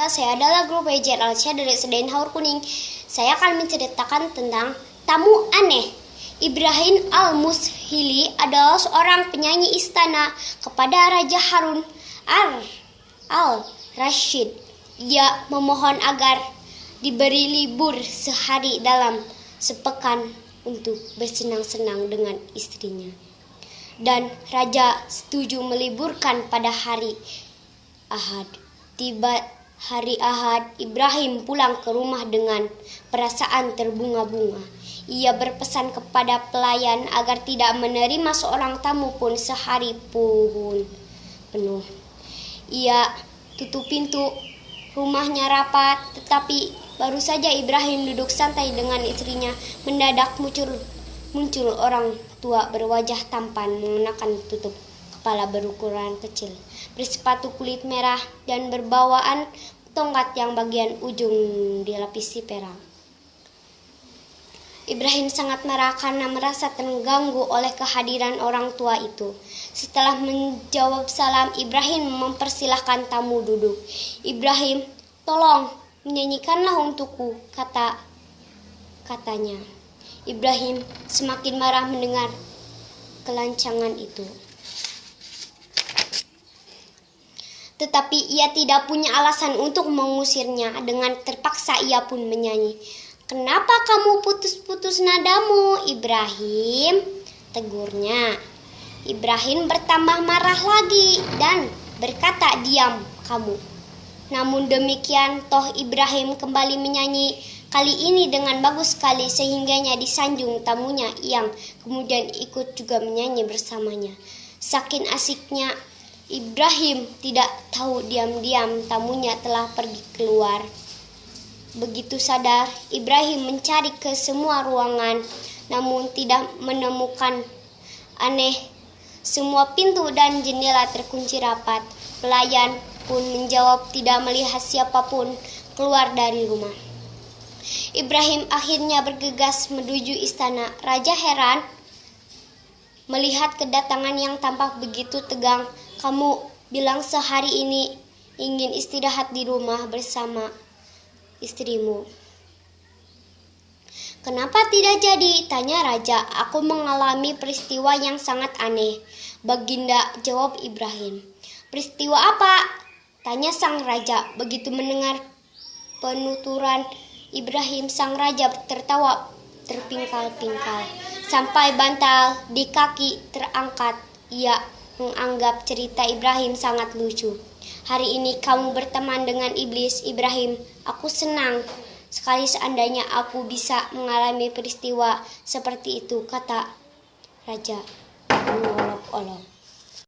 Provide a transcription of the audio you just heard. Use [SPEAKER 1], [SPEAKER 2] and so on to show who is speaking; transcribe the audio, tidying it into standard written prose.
[SPEAKER 1] Saya adalah guru PJ Alsya dari SDN Haur Kuning. Saya akan menceritakan tentang tamu aneh. Ibrahim Al-Mushili adalah seorang penyanyi istana kepada Raja Harun Al-Rashid. Ia memohon agar diberi libur sehari dalam sepekan untuk bersenang-senang dengan istrinya. Dan Raja setuju meliburkan pada hari Ahad. Tiba hari Ahad, Ibrahim pulang ke rumah dengan perasaan terbunga-bunga. Ia berpesan kepada pelayan agar tidak menerima seorang tamu pun sehari pun penuh. Ia tutup pintu rumahnya rapat, tetapi baru saja Ibrahim duduk santai dengan istrinya, mendadak muncul orang tua berwajah tampan mengenakan tutup kepala berukuran kecil, bersepatu kulit merah dan berbawaan tongkat yang bagian ujung dilapisi perak. Ibrahim sangat marah karena merasa terganggu oleh kehadiran orang tua itu. Setelah menjawab salam, Ibrahim mempersilahkan tamu duduk. Ibrahim, tolong menyanyikanlah untukku, katanya. Ibrahim semakin marah mendengar kelancangan itu. Tetapi ia tidak punya alasan untuk mengusirnya. Dengan terpaksa ia pun menyanyi. "Kenapa kamu putus-putus nadamu, Ibrahim?" tegurnya. Ibrahim bertambah marah lagi dan berkata, "Diam kamu." Namun demikian, toh Ibrahim kembali menyanyi, kali ini dengan bagus sekali sehingganya disanjung tamunya yang kemudian ikut juga menyanyi bersamanya. Saking asiknya, Ibrahim tidak tahu diam-diam tamunya telah pergi keluar. Begitu sadar, Ibrahim mencari ke semua ruangan, namun tidak menemukan. Aneh, semua pintu dan jendela terkunci rapat. Pelayan pun menjawab tidak melihat siapapun keluar dari rumah. Ibrahim akhirnya bergegas menuju istana. Raja heran melihat kedatangan yang tampak begitu tegang. "Kamu bilang sehari ini ingin istirahat di rumah bersama istrimu. Kenapa tidak jadi?" tanya raja. "Aku mengalami peristiwa yang sangat aneh, Baginda," jawab Ibrahim. "Peristiwa apa?" tanya sang raja. Begitu mendengar penuturan Ibrahim, sang raja tertawa terpingkal-pingkal sampai bantal di kaki terangkat. Ia menganggap cerita Ibrahim sangat lucu. "Hari ini kamu berteman dengan iblis, Ibrahim. Aku senang sekali seandainya aku bisa mengalami peristiwa seperti itu," kata raja mengolok-olok.